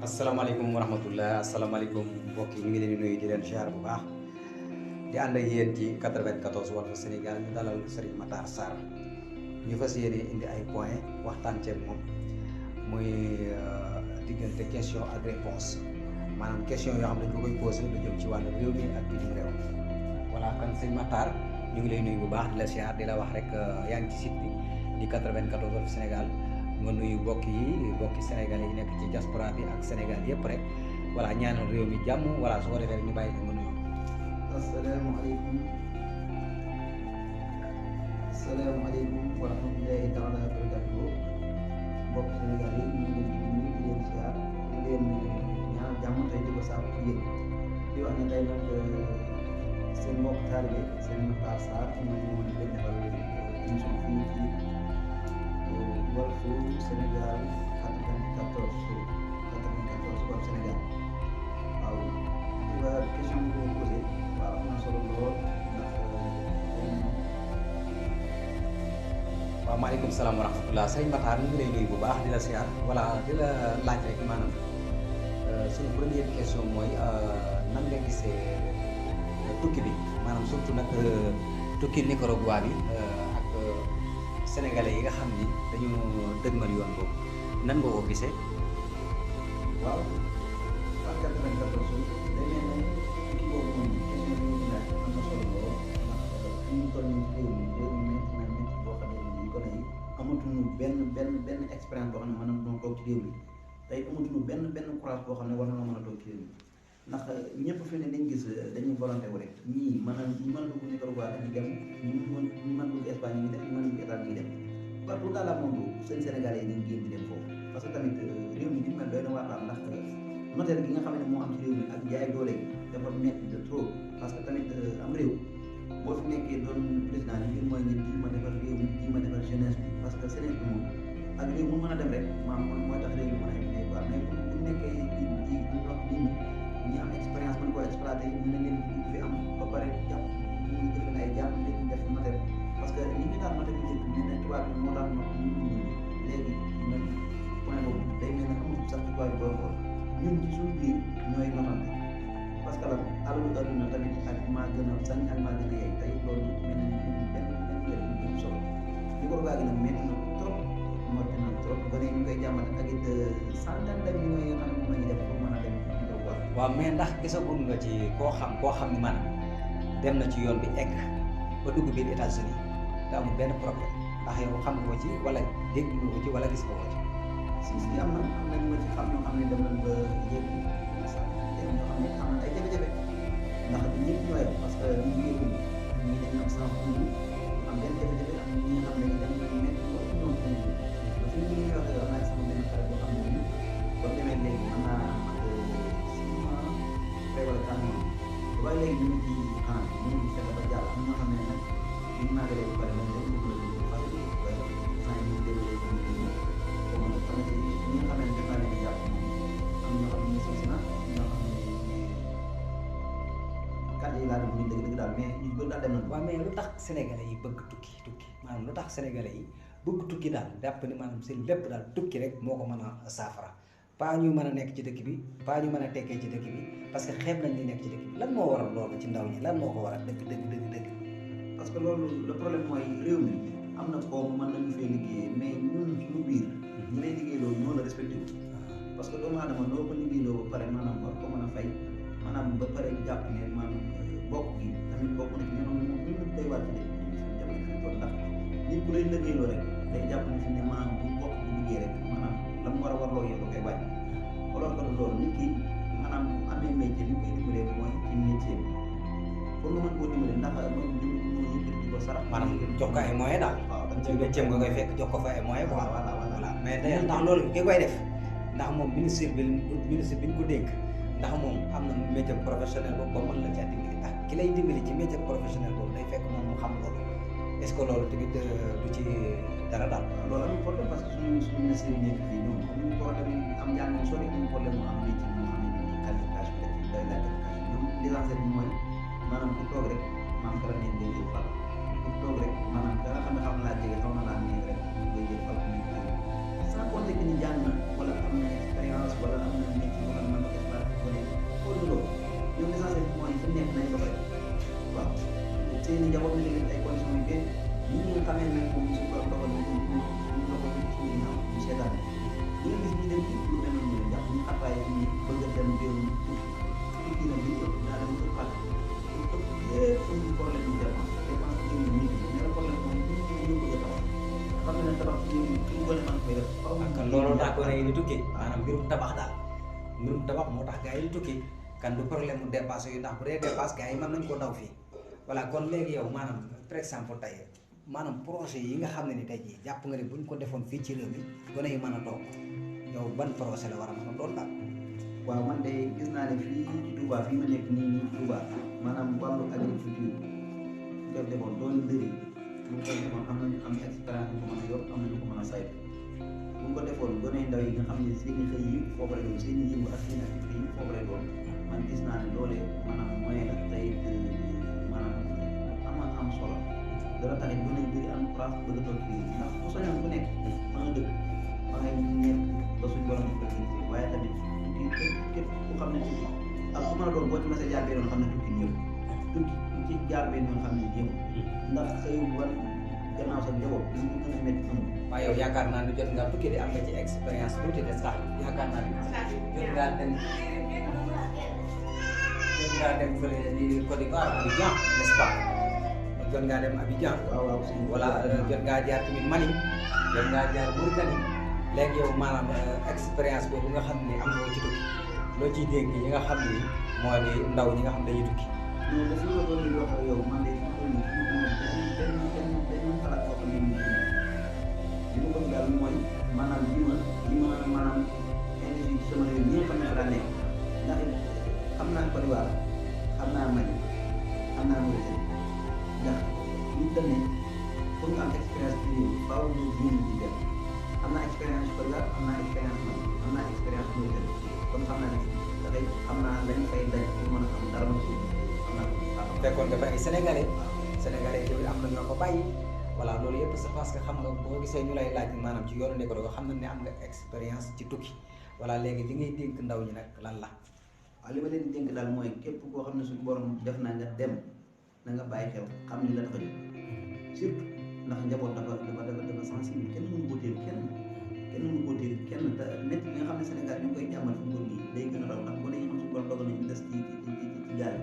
asalaamaaleykum wa rahmatullah asalaamaaleykum mbokk yi ñu ngi leen di nuyu di leen ziar bu baax di ànd ak yéen ci 94 Walf Sénégal ñu dalal Serigne Matar Sarr ñu fas yéene indi ay point waxtaan ceeg moom muy diggante question ak réponse maanaam question yoo xam ne dañ ko koy posé lu jëm ci wàllu réew mi ak bitim réew voilà kon Serigne Matar ñu ngi lay nuyu bu baax di la ziar di la wax rek yaa ngi ci site bi di 94 Walf Sénégal nga nuyu bokki sénégalais yi nekk ci diaspora bi ak Sénégal yëpp rek voilà ñaanal réew mi jàmm voilà su ko defee ñu bàyyi ko nga nuyu. asalaamaaleykum wa rahmatulahi taala wa barakatuhu mbokk Sénégal yi ñu ngi leen di nuyu di leen siyaar di leen ñaan jàmm tey di ko sàmm ci yéen di wax ne tey nag seen mbokk taalibe seen Matar Sarr ñu leen defal émission fii ci Walf Sénégal 94 Walf Sénégal waaw question bi ko posé waaw am na solo lool ndax waaw maaleykum salaam wa rahmatullah Serigne Matar ñu ngi lay nuyu bu baax di la siyaar voilà di la laaj rek maanaam suñu première question mooy nan nga gisee tukki bi maanaam surtout nag tukki Nicaragua bi ak sénégalais yi nga xam ni dañu dëgmal yoon boobu nan nga ko gisee. waaw par 94 day mel ne tukki boobu moom question bi ñu laaj am na solo lool ndax fi ñu toll nii ci réew mi métti boo xam ne nii gone yi amatuñu benn expérience boo xam ne mën na toog ci réew mi tey amatuñu benn courage boo xam ne war na mën a toog ci réew mi ndax ñëpp fi ne nañ gis dañuy volonté wu rek ñii mën a dugg Nicaragua dañuy dem ñu mën dugg Espagne ñu dem ñu mën dugg Italie ñu dem partout dans le monde seen Sénégalais yi dañ génn di dem foofu parce que tamit réew mi ni mel doy na waar daal ndax notaire gi nga xam ne moo am ci réew mi ak jaay doole gi dafa métti de trop parce que tamit am réew boo fi nekkee doon président li ngeen mooy ngeen ji ma defar réew mi ji ma defar jeunesse bi parce que jeunesse bi moom ak réew mu mën a dem rek maanaam mooy tax réew mi mën a yegg quoi mais bu nekkee di ndox nit ñi am expérience mën koo exploité ñu ne leen fi am ba pare jàpp ñu ngi jëfin ay jàpp léegi def matériel parce que ñi ñu daan matériel njëkk ñu ne tubaab bi moo daan not ñu léegi même point boobu day mel ne amul sax ci tubaab bi booy xool ñun ci suñu biir ñooy notante parce que la alalu adduna tamit ak maa gën a sañ ak maa gën a yey tey loolu mel na ni benn njëriñ bu solo li ko gaa gi nag métti na trop métti na trop ba ñu koy jàmbat ak it centaine de millions yi nga xam ne moom la ñuy def pour mën a dem waaw mais ndax gisagul nga ci koo xam ni maanaam dem na ci yoon bi egg ba dugg biir États-Unis te amul benn problème ndax yow xam nga ko ci wala dégg nga ko ci wala gis nga ko ci. si am na ñu ma ci xam ñoo xam ne dem nañ ba yéeg sax ñoo xam ne am na ay jafe-jafe ndax ñëpp ñoo yem parce que ñu ngi yëgul ñii dañu am sans dund am benn jafe-jafe am ñi nga xam ne dañu métti ba ñoom dañu ba fi ñu ngi waxee wax naa sama benn xarit boo xam ne nii ba demee léegi mën naa feebar kan moom ba léegi ñu ngi ci xanaa ñu ngi fexe ba jàll am ñoo xam ne nag ñu màggalee ba pare dañ leen dugg fay waaye saa yi ñu déroulé ñu ngi comme nag xam ne ñi nga xam ne def naa leen jàpp am ñoo xam ne ñu si na ñoo xam ne kàddu yi laa dugg ñu dëgg daal mais ñu bëri daal dem nañ. waaw mais lu tax sénégalais yi bëgg tukki maanaam lu tax sénégalais yi bëgg tukki daal jàpp ni maanaam seen lépp daal tukki rek moo ko mën a saafara pas ñu mën a nekk ci dëkk bi pas ñu mën a tekkee ci dëkk bi parce que xeeb nañ li nekk ci dëkk bi lan moo waral loolu ci ndaw ñi lan moo ko waral dëgg. parce que loolu le problème mooy réew mi am na koom mën nañu fee liggéey mais ñun suñu biir ñi lay liggéey loolu ñoo la respecté wu parce que doomu aadama loo ko liggéeyloo ba pare maanaam war ko mën a fay maanaam ba pare jàpp ne maanaam bokk gi tamit bokk na ci ñun day war ci jamono fi toll ndax nit ku lay liggéeyloo rek day jàpp ne fi ne maanaam bu bokk bu liggéey rek maanaam la mu war a warloo yow koy wàññi alors que loolu nit ki maanaam bu amee métier li koy dimbalee mooy ci métier pour nga mën koo dimbale ndax moom ñu yëkkati di ko sarax maanaam jox ko ay moyens daal. waaw ci métier nga koy fekk jox ko fa ay moyens quoi. voilà mais d'ailleurs ndax loolu ki koy def ndax moom ministre bi ñu ko dénk ndax moom am na métier professionnel boobu ba mën la caa dimbali ndax ki lay dimbali ci métier professionnel boobu day fekk moom mu xam loolu est-ce que loolu tamit du ci dara daal. loolu amul problème parce que suñu ministre yi nekk fii ñoom amuñu problème am njàng mu sori amuñu problème mu am métier mu xam ne nii qualification la ci day laaj qualification ñoom l'essentiel bi mooy maanaam ku toog rek maanaam dara neen ngay jël fal ku toog rek maanaam da nga xam ne xam naa jege xaw na laa néeg rek ñu ngay jël fal sans compter que ni jàng na wala am na expérience wala am na métier ñu gone man koy def faw ak looloo tax gone yi di tukki maanaam mbirum tabax daal mbirum tabax moo tax gars yi di tukki kan du problème mu dépasse yu ndax bu dee dépasse gars yi mën nañ koo daw fii voilà kon léegi yow maanaam par exemple tey maanaam projet yi nga xam ne ni tey jii jàpp nga ne buñ ko defoon fii ci réew mi gone yi mën a toog yow ban projet la war a mën a doon daal. waaw man de gis naa ne fii ci Touba fii ma nekk nii Touba maanaam wàllu agriculture def defoon doon dëri ñu ko defoon am nañu am expérience bu ko mën a yor am nañu ko mën a saytu bu ñu ko defoon gone yu ndaw yi nga xam ne seen i xëy yëpp foofu lay doon seen i yëngu ak seen activité yëpp foofu lay doon man gis naa ne loolee maanaam moyen la tey maanaam am solo dara tax it gone yu bëri am place bëgg a toog fii ndax bu soñoon ku nekk ma nga dëkk ma ngay nekk ba suñ borom di ko waaye tamit képp ku xam ne tukki ak ku mën a doon boo ci mos a jaar benn xam ne tukki ñëw tukki ci jaar benn xam ne ñëw ndax xëyu wan gannaaw sa njaboot li mu gën a métti amul. waaye yow yaakaar naa ne jot ngaa tukki de am nga ci expérience tuuti de sax yaakaar naa ne jot ngaa dem fële di Côte d'Ivoire Abidjan n'est-ce pas jot ngaa dem Abidjan. waaw waaw voilà jot ngaa jaar tamit Mali jot ngaa jaar Mauritanie léegi yow maanaam expérience boobu nga xam ne am nga ci tukki loo ciy dégg ñi nga xam ne moo di ndaw ñi nga xam dañuy tukki. non dafa la doon di wax ak yow man de fi mu toll nii benn xalaat boo xam ne nii li ma bëgg daal mooy maanaam li ma maanaam indi ci sama réew ñi nga xam ne laa nekk ndax xam naa Côte d'Ivoire xam naa Mali xam naa Mauritanie ndax ñu demee pour nga am expérience ci réew faaw ñu jiitu ci benn am naa expérience Côte d'Ivoire am naa expérience Mali am naa expérience Mauritanie kon xam naa ne dafay xam naa lañ fay daj pour mën a am dara ma suuf xam naa ko. fekkoon dafa ay sénégalais tamit am na ñoo ko bàyyi voilà loolu yëpp c'est parce que xam nga boo gisee ñu lay laaj maanaam ci yoonu nekk doo xam na ne am nga expérience ci tukki voilà léegi li ngay dénk ndaw ñi nag lan la. waaw li ma leen di dénk daal mooy képp koo xam ne suñu borom def na nga dem na nga bàyyi xel xam ni la dafa jóg surtout ndax njaboot dafa sensible kenn mënu ko téel kenn mënu ko téel kenn te métti bi nga xam ne Sénégal ñu ngi koy jàmmal fu mu toll nii day gën a raw ndax bu ne ñu xam suñu borom dogal nañu des ci gaal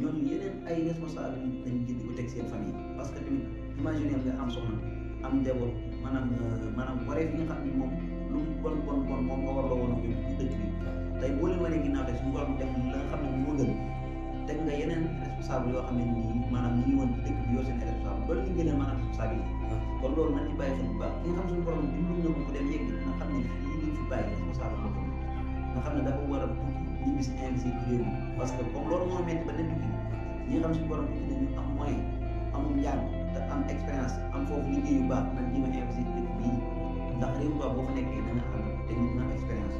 ñooñu yeneen ay responsable dañ jël di ko teg seen famille parce que tamit imaginer nga am soxna am njaboot maanaam wareef yi nga xam ne moom lu mu bon moom nga war la woon a jóg ci dëkk bi tey boo leen wanee ginnaaw tey suñu borom def la nga xam ne moo gën teg nga yeneen responsable yoo xam ne nii maanaam ñi ngi woon ci dëkk bi yor seen responsable loolu li ngeen maanaam responsabilité kon loolu nañ ci bàyyi xel bu baax ki nga xam suñu borom dimbali na ko mu dem yegg nga xam ne fii ñu fi bàyyi responsable boppam nga xam ne dafa war a tukki ñibbi si investir ci réew mi parce que comme loolu moo metti ba dem tukki ñi nga xam suñu borom tukki nañu am moyen amul njàng te am expérience am foofu liggéey yu baax nañ ñi ma investir ci dëkk bii ndax réew mi boo fa nekkee da nga am technique nga am expérience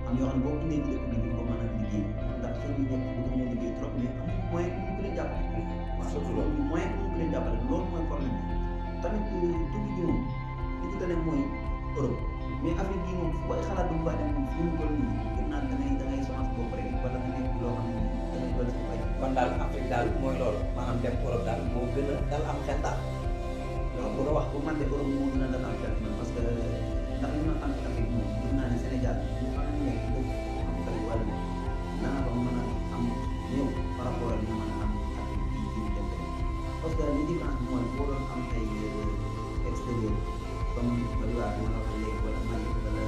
am yoo xam ne boo indee ci dëkk bi di ko mën a liggéey ndax seen yi nekk bu ñu liggéey trop mais am moyen bu ñu leen jàppale waaw surtout loolu moyen bu ñu leen jàppale loolu mooy problème bi tamit tukki gi moom li ci gën a mooy Europe mais Afrique gi moom booy xalaat bu baax dem fi mu toll nii gën naa da ngay semence boobu rek wala nga nekk loo xam ne da ngay doon si bay kon daal Afrique daal mooy loolu maanaam dem Europe daal moo gën a dal am xel daal. waaw bu la wax bu man de Europe moo gën a dal am xel parce que ndax li ma xam ci Afrique moom gis naa ne Sénégal ñu xam ne nekk dëkk am tamit wàll bi nana ba mën a am ñëw par rapport ak li nga mën a am Afrique bii ci dem parce que li différence bi mooy boo doon am ay extérieur comme Côte d'Ivoire bi ma la wax léegi wala Mali wala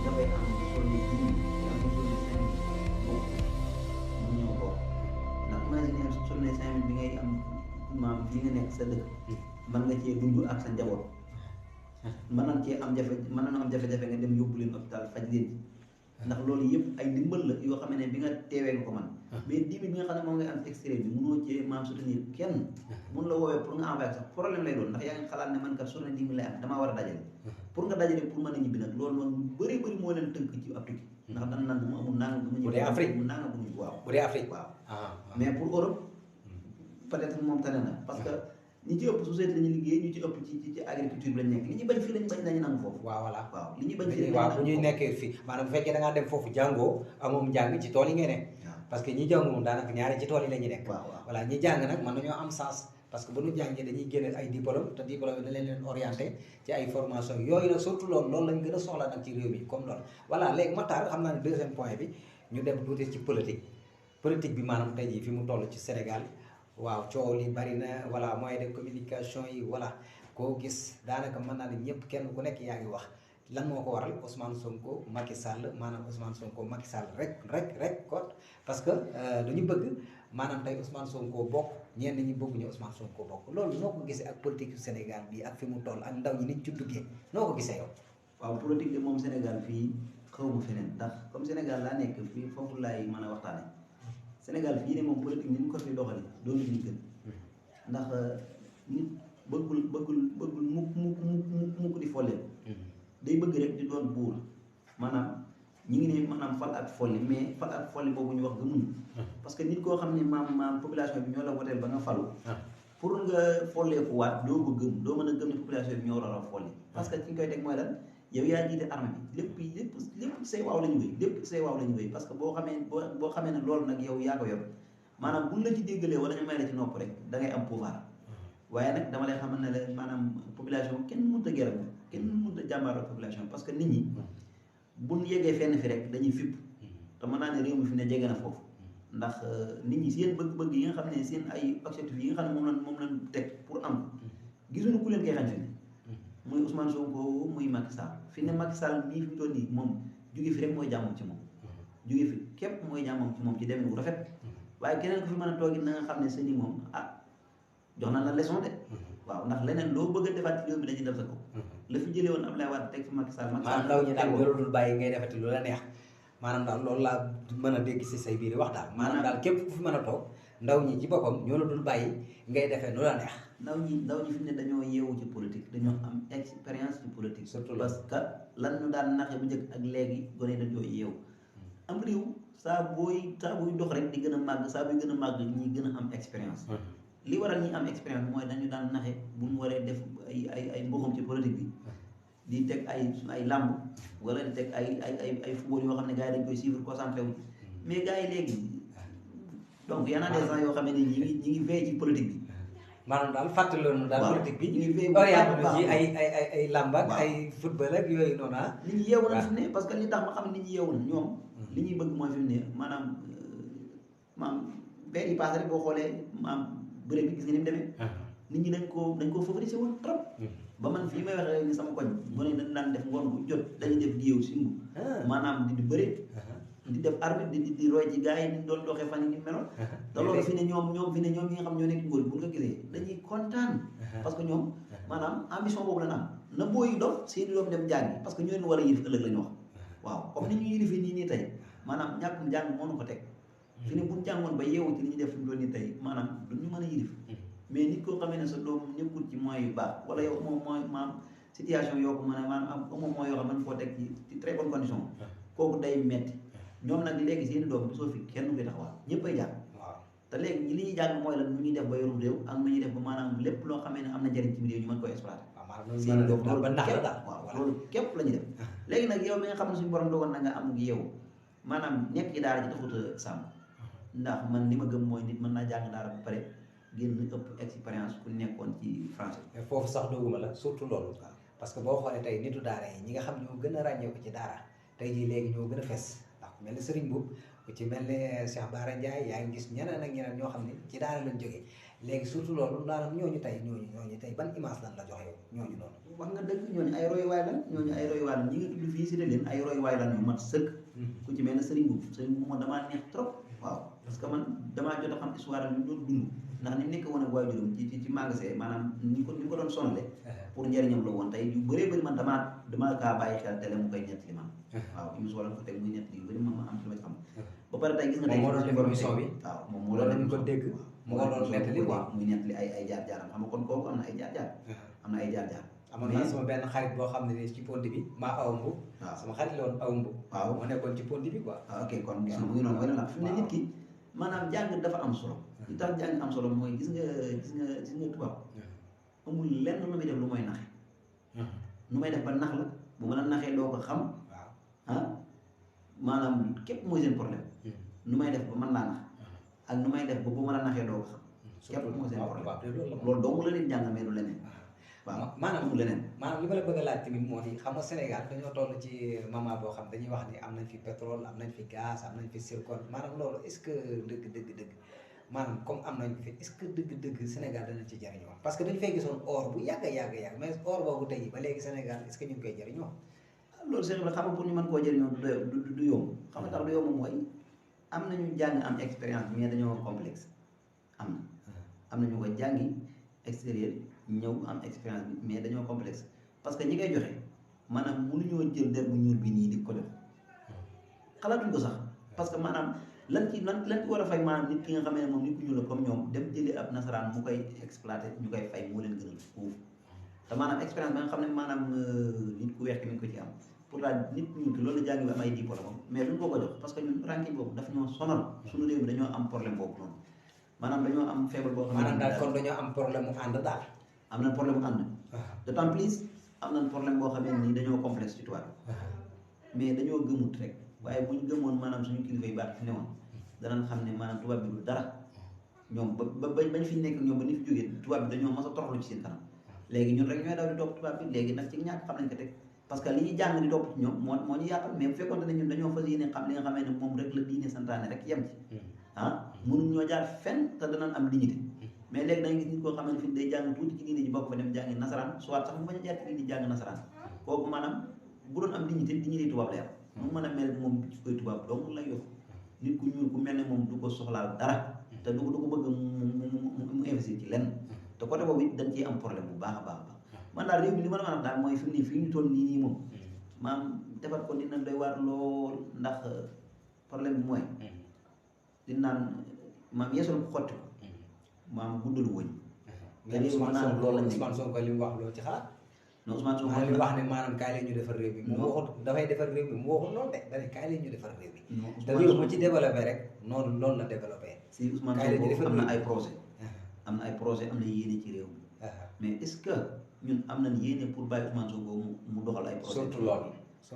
dafay am solo yi am solo 5 boobu mu ñëw bokk ndax imaginer solo 5 bi ngay am maam fii nga nekk sa dëkk mën nga cee dund ak sa njaboot mën nañ cee am jafe-jafe nga dem yóbbu leen hôpital faj leen ndax loolu yëpp ay ndimbal la yoo xam ne bi nga teewee nga ko man mais 10 000 bi nga xam ne moom ngay am extérieur bi mënoo cee maam soutenir kenn mun la woowee pour nga envoyer sax problème lay doon ndax yaa ngi xalaat ne man kat sur ne 10 000 lay am damaa war a dajale pour nga dajale pour mën a ñibbi nag loolu moom bëri moo leen tënk ci ab tukki ndax dan nan bu mu amul nanga bu ma ñibbi bu dee Afrique mu nanga bu ñu waaw bu dee Afrique waaw mais pour Europe peut-être moom tane na parce que ñi ci ëpp société lañu liggéey ñu ci ëpp ci agriculture bi lañ nekk li ñu bañ fii lañu bañ nañu nangu foofu waaw voilà waaw li ñu bañ fii waaw bu ñuy nekkee fii maanaam bu fekkee da ngaa dem foofu jàngoo amoom njàng ci tool yi ngay nekk parce que ñi jàng moom daanaka ñaari ci tool yi la ñuy nekk voilà ñi jàng nag mën nañoo am sens parce que bu ñu jàngee dañuy génne ay diplôme te diplôme yi da leen orienté ci ay formation yooyu nag surtout loolu lañ gën a soxla nag ci réew mi comme loolu voilà léegi Matar xam naa ne deuxième point bi ñu dem tuuti ci politique bi maanaam tey jii fi mu toll ci Sénégal waaw coow li bari na voilà moyen de communication yi voilà ku koo gis daanaka mën naa ne ñëpp kenn ku nekk yaa ngi wax lan moo ko waral Ousmane Sonko Macky Sall maanaam Ousmane Sonko Macky Sall rek kot parce que dañu bëgg maanaam tey Ousmane Sonko bokk ñenn ñi bëgguñu Ousmane Sonko bokk loolu noo ko gisee ak politique yu Sénégal bi ak fi mu toll ak ndaw ñi niñ ci duggee noo ko gisee yow. waaw politique de moom Sénégal fii xaw ma feneen ndax comme Sénégal laa nekk fii foofu laay mën a waxtaane Sénégal fii ne moom politique ni ñu ko fi doxali doonu ñu gën ndax nit bëggul mukk di folleen day bëgg rek di doon buur maanaam ñi ngi ne maanaam fal ak folli mais fal ak folli boobu ñu wax gëmuñu parce que nit koo xam ne maam population bi ñoo la woteel ba nga falu pour nga folleeku waat doo ko gëm doo mën a gëm ne population bi ñoo war a folli parce que ci ñu koy teg mooy lan yow yaa jiite armée bi lépp say waaw la ñu wéy lépp say waaw la ñu wéy parce que boo xamee ne loolu nag yow yaa ko yor maanaam buñ la ci déggalee wala ñu may la ci nopp rek da ngay am pouvoir waaye nag dama lay xamal ne la maanaam population kenn mënut a gërëm kenn mënut a jàmbaaroo population parce que nit ñi buñ yeggee fenn fi rek dañuy fipp te mën naa ne réew mi fi ne jege na foofu ndax nit ñi seen bëgg-bëgg yi nga xam ne seen ay objectifs yi nga xam ne moom lañ teg pour am gisuñu ku leen koy xañ fi ne muy Ousmane Sonko muy Macky Sall fi ne Macky Sall mii fi mu toll nii moom jóge fi rek mooy jàmmam ci moom jóge fi képp mooy jàmmam ci moom ci demin wu rafet waaye keneen ko fi mën a toog it na nga xam ne sëñ yi moom jox na la leçon de waaw ndax leneen loo bëgg a defaat ci réew mi dañuy def sa kaw la fi jëlee woon Abdoulaye Wade teg fi Macky Sall maanaam ndaw ñi daal ñoo dul bàyyi ngay defati lu la neex maanaam daal loolu laa mën a dégg si say biir wax daal maanaam daal képp ku fi mën a toog ndaw ñi ci boppam ñoo la dul bàyyi ngay defee nu la neex ndaw ñi fi ne dañoo yeewu ci politique dañoo am expérience ci politique surtout parce que lan ñu daan naxe bu njëkk ak léegi gone dañoo yeewu am réew saa booy dox rek di gën a màgg saa buy gën a màgg ñi gën a am expérience li waral ñi am expérience mooy dañu daan naxe bu ñu waree def ay mboxam ci politique bi di teg ay làmb wala di teg ay football yoo xam ne gars yi dañ koy suivre concentré wu mais gars yi léegi donc y en a des gens yoo xam ne ñi ngi veille ci politique bi maanaam daal fàttaloonu daal politique bi ñu ngi veille orienté ci ay làmb ak ay football ak yooyu noonu nit ñi yeewu na fi ne parce que li tax ma xam ne nit ñi yeewu na ñoom li ñuy bëgg mooy fi mu ne maanaam weer yi passé rek boo xoolee bëre bi gis nga ni mu demee nit ñi dañ koo favoriser woon trop ba man fii may waxee ni sama koñ mu ne dañ daan def ngoon bu jot dañuy def di yeew simbu maanaam di bëre di def arbitre di roy ci gars yi ni doon doxee fan yi ni meloon te loolu fi ne ñoom fi ne ñoom ñi nga xam ñoo nekk ngóor bu nga gisee dañuy kontaan parce que ñoom maanaam ambition boobu la am na booy dof seeni doom dem jàngi parce que ñoo leen war a yilif ëllëg la ñu wax waaw comme ni ñu yilifee nii tey maanaam ñàkkum jàng moo nu ko teg fi ne buñ jàngoon ba yeewu ci li ñuy def fi mu doon nii tey maanaam duñu mën a yilif mais nit koo xamee ne sa doom nekkul ci moyens yu baax wala yow moom mooy maam situation yoo ko mën a maanaam moom mooy yoo xam ne koo teg ci très bonne condition kooku day metti ñoom nag léegi seeni doom bi soo fi kenn fi taxawal ñëpp ay jàng te léegi li ñuy jàng mooy lan nu ñuy def ba yorum réew ak nu ñuy def ba maanaam lépp loo xamee ne am na njëriñ ci réew ñu mën koy exploiter seeni doom loolu képp la ñuy def léegi nag yow mi nga xam ne suñu borom dogal na nga am gi yow maanaam nekk ci daara ji taxut a sàmm ndax man li ma gëm mooy nit mën naa jàng daara ba pare génn ëpp expérience ku nekkoon ci français mais foofu sax dogguma la surtout loolu parce que boo xoolee tey nitu daara yi ñi nga xam ñoo gën a ràññeeku ci daara tey jii léegi ñoo gën a fes ndax ku mel ni Serigne Mboup ku ci mel ni Cheikh Bara Ndiaye yaa ngi gis ñeneen ak ñeneen ñoo xam ne ci daara lañ jógee léegi surtout loolu daanaka ñooñu tey ban image lan la joxe yow ñooñu noonu wax nga dëgg ñooñu ay royuwaay lan ñi nga tudd fii si leen ay royuwaay lan yu mat sëkk ku ci mel ne Serigne Mboup moom damaa neex trop waaw parce que man damaa jot a xam histoire ñu doon dund ndax ni nekk woon ak waajuram ci magasin maanaam ni ko doon sonale pour njëriñam la woon tey yu bëree bëri man damaa kaa bàyyi xel télé mu koy nettali man waaw émission wala ko teg muy nettali yu bëri ma am ci lu ma ci xam ba pare tey gis nga tey moo doon def émission bi waaw moom moo doon ko dégg mu ko doon nettali waaw muy nettali ay jaar-jaaram xam nga kon kooku am na ay jaar-jaar amoon naa sama benn xarit boo xam ne ni ci pont bi maa aw mbub waaw sama xarit la woon aw mbub waaw moo nekkoon ci pont bi quoi ok kon gis nga mu ngi noonu mooy la fi mu ne nit ki maanaam jàng dafa am solo li tax jàng am solo mooy gis nga tubaab amul lenn lu muy def lu mooy naxe nu may def ba nax la bu ma la naxee doo ko xam maanaam képp mooy seen problème nu may def ba mën laa nax ak nu may def ba bu ma la naxee doo ko xam képp mooy seen problème loolu dong la leen jàng mais du leneen waaw maanaam amul leneen maanaam li ma la bëgg a laaj tamit moo di xam nga Sénégal dañoo toll ci moment boo xam dañuy wax ni am nañ fi pétrole am nañ fi gaz am nañ fi zircon maanaam loolu est-ce que dëgg maanaam comme am nañ fi est-ce que dëgg-dëgg Sénégal dana ci jariñoo parce que dañu fay gisoon or bu yàgg mais or boobu tey ba léegi Sénégal est-ce que ñu ngi koy jariñoo. loolu c'est vrai xam nga pour ñu mën koo jëriñoo du yomb xam nga tax du yomb mooy am nañu jàng am expérience mais dañoo complexe am na ñu ko jàngi extérieur ñëw am expérience bi mais dañoo complexe parce que ñi koy joxe maanaam mënuñoo jël der bu ñuul bi nii di ko jox xalaatuñ ko sax parce que maanaam lan ci war a fay maanaam nit ki nga xam ne moom nit ku ñuul la comme ñoom dem jëlee ab nasaraan mu koy exploité ñu koy fay moo leen gënal foofu te maanaam expérience ba nga xam ne maanaam nit ku weex ki mi ngi ko ci am pour la nit ñu loolu la jàng bi am ay diplôme mais duñ ko ko jox parce que ñun ranking boobu daf ñoo sonal suñu réew mi dañoo am problème boobu noonu maanaam dañoo am faible boo xam ne maanaam daal kon dañoo am problème mu ànd daal am nañ problème mu ànd d'autant plus am nañ problème boo xam ne nii dañoo complexe ci tubaab mais dañoo gëmut rek waaye buñ gëmoon maanaam suñu kilifa yu baax fi ne woon danañ xam ne maanaam tubaab bi du dara ñoom ba bañ fi nekk ñoom ba ni fi jógee tubaab bi dañoo mas a toroxlu ci seen kanam léegi ñun rek ñooy daw di topp tubaab bi léegi nag ci ñàkk xam nañ ko teg parce que li ñuy jàng di topp ci ñoom moo ñu yàqal mais bu fekkoon ne ñun dañoo fas yéene xam li nga xamee ne moom rek la diine santaane rek yem ci mënuñ ñoo jaar fenn te danañ am dignité mais léegi danga gis nit koo xam ne fi day jàng tuuti ci diine ji bokk fa dem jàngi nasaraan soit sax mu bañ a jaar ci diine jàng nasaraan kooku maanaam bu doon am dignité tubaab lay am mu mën a mel moom ci koy tubaab donc lay yor nit ku ñuul ku mel ne moom du ko soxlaal dara te du ko bëgg mu investir ci lenn te côté boobu it dañ ciy am problème bu baax a baax a baax man daal réew mi li ma la mën a daal mooy fi mu ne fii ñu toll nii moom maam defar ko dina doy waar lool ndax problème bi mooy di naan maam yeesal ko xotti ko maam guddalu wëñ mais Ousmane Sonko li mu wax loo ci xalaat non Ousmane Sonko li wax ne maanaam kaay leen ñu defar réew mi mu waxut dafay defar réew mi mu waxut loolu de dane kaay leen ñu defar réew mi te réew mu ci développé rek noonu la développé si Ousmane Sonko am na ay projet am na ay projet am na yéene ci réew mi mais est-ce que ñun am nañ yéene pour bàyyi Ousmane Sonko mu doxal ay projet surtout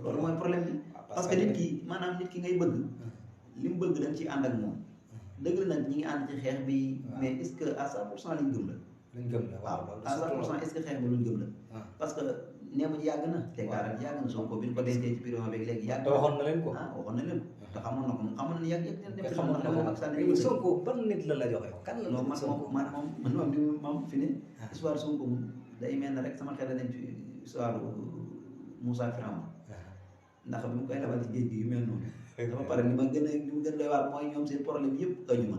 loolu mooy problème bi parce que nit ki maanaam nit ki ngay bëgg li mu bëgg dañ ci ànd ak moom dëgg la nag ñi ngi ànd ci xeex bi mais est-ce que à 100% liñ gëm la waaw à 100% est-ce que xeex bi luñ gëm la parce que neema ji yàgg na teggaaral yàgg na Sonko bi ñu ko dencee ci prison bi léegi yàgg te waxoon na leen ko waxoon na leen ko te xamoon na ko moom xamoon na yàgg dem xamoon na ko nag Sonko ban nit la joxe kan la moom fi ne histoire Sonko moom day mel na rek sama xel nañ ci histoire Moussa Firawna ndax bi mu koy labal ci géej gi yu mel noonu dafa pare li ma gën a doy waar mooy ñoom seen problème yëpp ajuma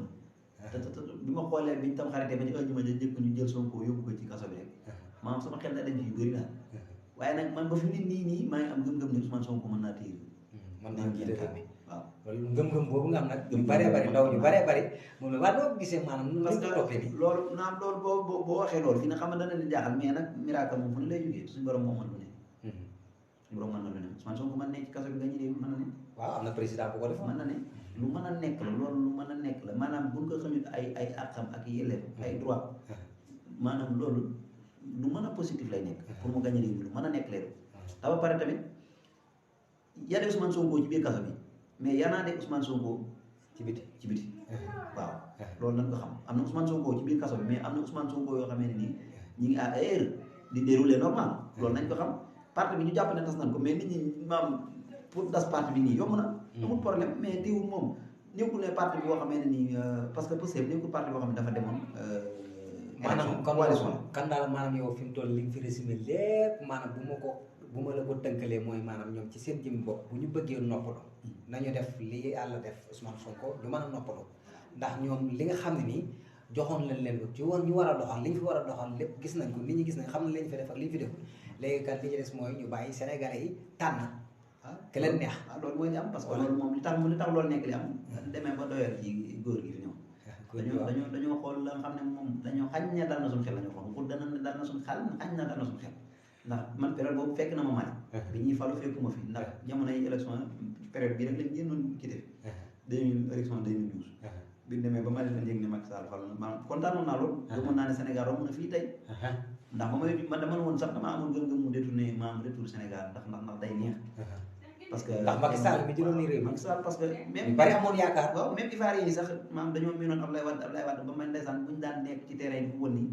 te bi ma xoolee biñu tam xaritee ba ci ajuma ja njëkk ñu jël Sonko yóbbu ko ci kaso bi rek maanaam sama xel na dem ci yu bëri daal waaye nag man ba fi nit nii maa ngi am gëm-gëm ne Ousmane Sonko mën naa téye mën naa jiite réew mi waaw loolu ngëm-ngëm boobu nga am nag ñu bëree bëri ndaw ñu bëree bëri moom la waa doo gisee maanaam nu parce ko toppee nii que loolu naam loolu boo waxee loolu fi ne xam nga dana leen jaaxal mais nag miracle moom fu ne lay jógee suñu borom moo mën lu ne suñu borom mën na lu ne Ousmane Sonko mën ne ci kaso bi nga ñu réew mën na ne waaw am na président bu ko def mën na ne lu mën a nekk la loolu lu mën a nekk la maanaam buñ ko xamit ay àqam ak yelleef ay droit maanaam loolu lu mën a positif lay nekk pour mu gañ réew mi lu mën a nekk lay doon te ba pare tamit yaa de Ousmane Sonko ci biir kaso bi mais yanaa de Ousmane Sonko ci biti waaw loolu nañ ko xam am na Ousmane Sonko ci biir kaso bi mais am na Ousmane Sonko yoo xamee ne nii ñi ngi à heure di dérouler normal loolu nañ ko xam parti bi ñu jàpp ne tas nañ ko mais nit ñi maam pour das parti bi nii yomb na amul problème mais teewul moom nekkul ne parti bi boo xamee ne nii parce que possible nekkul parti boo xam ne dafa demoon maanaam kan daal maanaam yow fi mu toll li nga fi résumé lépp maanaam bu ma la ko tënkalee mooy maanaam ñoom ci seen jëm bopp bu ñu bëggee noppalu nañu def li yàlla def Ousmane Sonko ñu mën a noppalu ndax ñoom li nga xam ne nii joxoon lañ leen ko ci woon ñu war a doxal li ñu fi war a doxal lépp gis nañ ko nit ñi gis nañ xam ne lañ fi def ak li ñu fi deful léegi kat li ci des mooy ñu bàyyi Sénégalais yi tànn ke leen neex loolu mooy li am parce que loolu moom li tax loolu nekk li am demee ba doyal ci góor gi fi ñëw dañoo xool la nga xam ne moom dañoo xañ ne dal na suñu xel la ñu xool pour dana ne dal na suñu xel xañ na dal na suñu xel ndax man période boobu fekk na ma Mali bi ñuy falu fekkuma fi ndax jamono yi élection période bii rek lañ génnoon ci def 2000 élection 2012 bi demee ba Mali lañ yëg ne Macky Sall fal na maanaam kontaanoon naa loolu gëmoon naa ne Sénégal romb na fii tey ndax ba man dama woon sax damaa amoon gëm-gëm mu détourné maam retour Sénégal ndax day neex parce que ndax Macky Sall mi jëloon ni réew mi Macky Sall parce que même ñu bari amoon yaakaar. waaw même Ivoiriens yi sax maanaam dañoo miinoon Ablaye Wade ba man ndeysaan buñ daan nekk ci terrain bi fu wën nii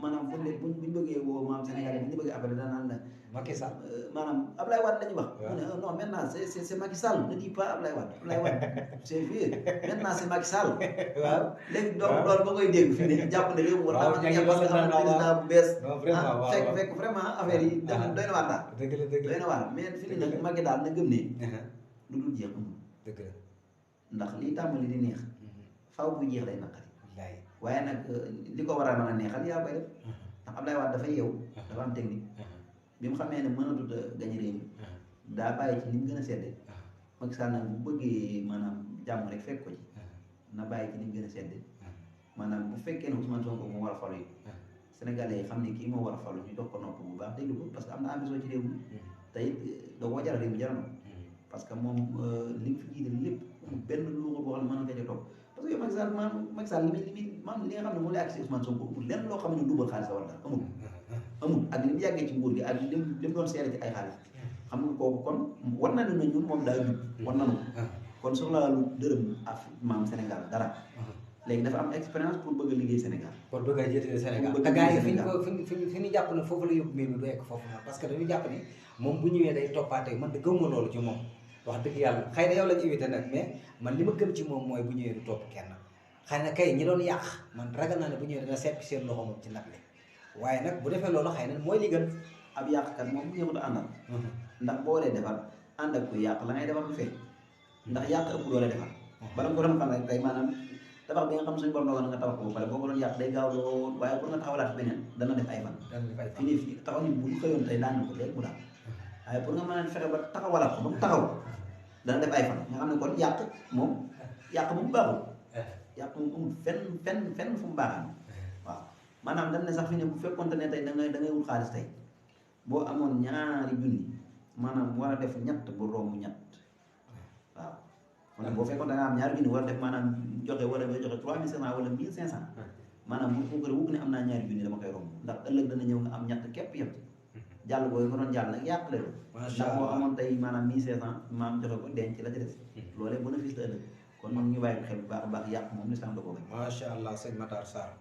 maanaam fu ne buñ bëggee woo maam Sénégalais bu ñu bëggee après danaan la Macky Sall maanaam Ablaye Wade la ñu wax mu ne non maintenant c'est Macky Sall ne dis pas Ablaye Wade c'est vieux maintenant c'est Macky Sall waaw léegi donc loolu ba koy dégg fii ne jàpp ne réew mi war naa mën a ñàkk parce que am na président bu bees fekk vraiment affaire yi dem doy na waar daal dëgg la dëgg la doy na waar mais fi ni nag Macky daal na gëm ne lu dul jeex amul dëgg la ndax lii tàmbali di neex faaw bu jeex day naqari wallaay waaye nag li ko war a mën a neexal yaa koy def ndax Ablaye Wade dafa yeewu dafa am technique bi mu xamee ne mënatut a gañ réew mi daa bàyyi ci ni mu gën a sedde Macky Sall nag bu bëggee maanaam jàmm rek fekk ko ci na bàyyi ci ni mu gën a sedde maanaam bu fekkee ne Ousmane Sonko moo war a falu yi Sénégalais yi xam ne kii moo war a falu ñu jox ko nopp bu baax déglu ko parce que am na ambition ci réew mi te it da koo jar réew mi jar na parce que moom li mu fi jiite lépp benn luuxu boo xam ne mën na ko ca topp parce que yow Macky Sall Macky Sall li nga xam ne moo lay ak si Ousmane Sonko amul lenn loo xam ne duubal xaalis a war dara amul ak li mu yàggee ci nguur gi ak li mu doon seere ci ay xaalis xam nga kooku kon war na ne ñun moom daa jub war nañu kon soxlaalu dërëm ak maam Sénégal dara léegi dafa am expérience pour bëgg a liggéey Sénégal pour bëgg a jiite Sénégal te gars yi fi ñu jàpp ne foofu la yóbbu mbir mi du egg foofu noonu parce que dañu jàpp ni moom bu ñëwee day toppaate man de gëmuma loolu ci moom wax dëgg yàlla xëy na yow lañu évité nag mais man li ma gëm ci moom mooy bu ñëwee du topp kenn xëy na kay ñi doon yàq man ragal naa ne bu ñëwee dana seppi seen loxo moom ci nag li waaye nag bu defee loolu xëy na mooy li gën ab yàqkat moom bu ñëwut a àndal ndax boo dee defar ànd ak kuy yàq la ngay defar du fee ndax yàq ëpp doole defar bala nga ko doon xam rek tey maanaam tabax bi nga xam suñu borom dogal na nga tabax ko ba pare boo ko doon yàq day gaaw lool waaye pour nga taxawalaat beneen dana def ay fan fii nii fii taxaw ni bu ñu xëyoon tey daan ko léegi mu daal waaye pour nga mën a fexe ba taxawalaat ko ba mu taxaw dana def ay fan nga xam ne kon yàq moom baaxul yàq moom amul fenn fu mu baaxaan waaw maanaam dañ ne sax fi ne bu fekkoonte ne tey da ngay wut xaalis tey boo amoon ñaari junni maanaam war a def ñett bu romb ñett waaw kon boo fekkoon da nga am ñaari junni war a def maanaam joxe wala nga joxe 3500 wala 1500 maanaam bu ko wut ne am naa ñaari junni dama koy romb ndax ëllëg dana ñëw nga am ñett képp yem jàll booy nga doon jàll nag yàqule lu ndax boo amoon tey maanaam 1500 maam joxe ko denc la ci des loolee bénéfice la ëllëg kon moom ñu bàyyi xel bu baax a baax yàq moom lislaam da ko bañ macha allah sëñ Matar Sarr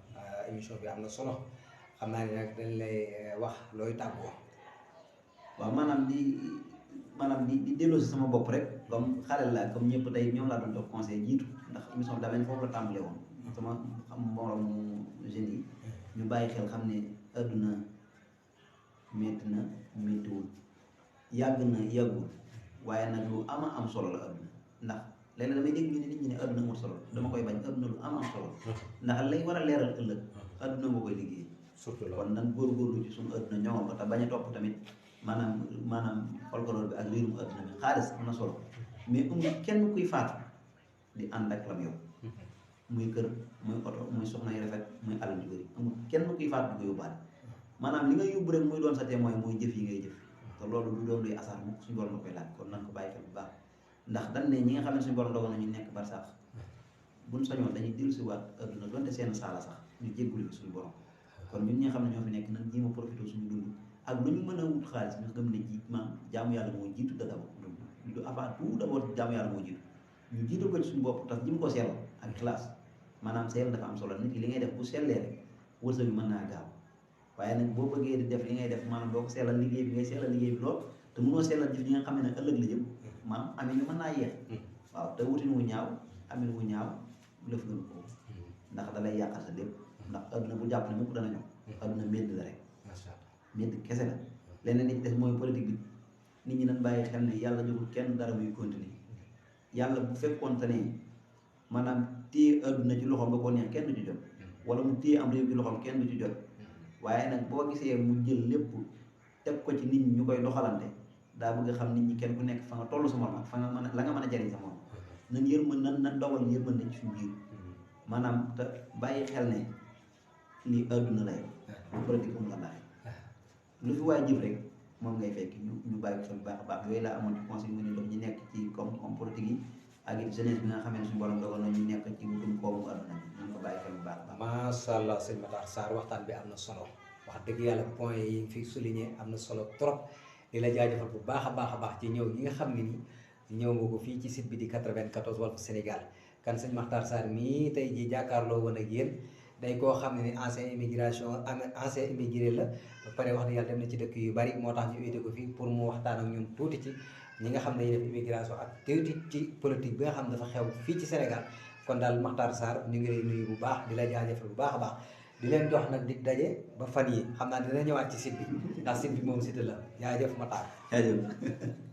émission bi am na solo xam naa ne nag dañ lay wax looy tàggoo waaw maanaam di delloo si sama bopp rek comme xale la comme ñëpp tey ñoom laa doon jox conseil jiitu ndax émission bi daa mel ni foofu la tàmbalee woon sama xam moromu jeunes yi ñu bàyyi xel xam ne adduna métti na méttiwul yàgg na yàggul waaye nag lu am solo la adduna ndax léegi damay dégg ñu ne nit ñi ne adduna amul solo dama koy bañ adduna lu am solo ndax lay war a leeral ëllëg adduna nga koy liggéey surtout kon nan góorgóorlu ci suñu adduna ñoŋal ko te bañ a topp tamit maanaam folklore bi ak riirum adduna bi xaalis am na solo mais amul kenn kuy faatu di ànd ak lam yow muy kër muy oto muy soxna yu rafet muy alal ju bëri amul kenn kuy faatu di ko yóbbaale maanaam li nga yóbbu rek muy doon sa témoin mooy jëf yi ngay jëf te loolu du doon luy asaar mukk suñu borom na koy laaj kon nan ko bàyyi xel bu baax ndax dañ ne ñi nga xam ne suñu borom dogal na ñu nekk barsax buñ sañoon dañuy dellu si waat adduna donte seen saala sax ñu jéggulu fi suñu borom kon ñun ñi nga xam ne ñoo fi nekk nan jéem a profité suñu dund ak lu ñu mën a wut xaalis ñu gëm ne jaamu yàlla moo jiitu dagam du avant tout d'abord jaamu yàlla moo jiitu ñu jiitu ko ci suñu bopp tax jëm ko sell ak classe maanaam sell dafa am solo nit ki li ngay def bu sellee rek wërsëg bi mën naa gaaw waaye nag boo bëggee di def li ngay def maanaam doo ko sellal liggéey bi ngay sellal liggéey bi lool te mënoo sellal jëf yi nga xam ne ëllëg la jëm maanaam amin bi mën naa yéex waaw te wutin wu ñaaw amin wu ñaaw lëf gën ko ndax da lay yàqal sa lépp ndax adduna bu jàpp ne mukk dana ñëw adduna mbedd la rek mbedd kese la leneen li ci des mooy politique bi nit ñi dañ bàyyi xel ne yàlla joxul kenn dara muy continuer yàlla bu fekkoonte ne maanaam téye adduna ci loxoom nga ko neex kenn du ci jot wala mu téye am réew ci loxoom kenn du ci jot waaye nag boo gisee mu jël lépp teg ko ci nit ñi ñu koy doxalante daa bëgg a xam nit ñi kenn ku nekk fa nga toll sa morom ak fa nga mën a la nga mën a jariñ sa morom nan nan dogal yërmande ci suñu biir maanaam te bàyyi xel ne lii adduna lay bu politique amul àllaaxira lu fi waay jëf rek moom ngay fekk ñu bàyyi xel bu baax a baax yooyu laa amoon ci conseil mu ne dox ñi nekk ci comme politique yi ak it jeunesse bi nga xam ne suñu borom dogal na ñu nekk ci wutum koomu adduna bi ñu ko bàyyi xel bu baax a baax. macha allah sëñ Matar Sarr waxtaan bi am na solo wax dëgg yàlla point yi fi souligné am na solo trop di la jaajëfal bu baax a baax ci ñëw gi nga xam ne ni ñëw nga ko fii ci site bi di 94 Walf Sénégal kan sëñ Makhtar Sarr mii tey jii jàkkaarloo woon ak yéen day koo xam ne ni ancien immigré la ba pare wax dëgg yàlla dem na ci dëkk yu bari moo tax ñu invité ko fii pour mu waxtaan ak ñun tuuti ci ñi nga xam ne dañuy def immigration ak tuuti ci politique bi nga xam ne dafa xew fii ci Sénégal kon daal Makhtar Sarr ñu ngi lay nuyu bu baax di la jaajëfal bu baax a baax di leen jox nag dig daje ba fan yi xam naa dina ñëwaat ci site bi ndax site bi moom site la jaajëf Makhtar. jaajëf.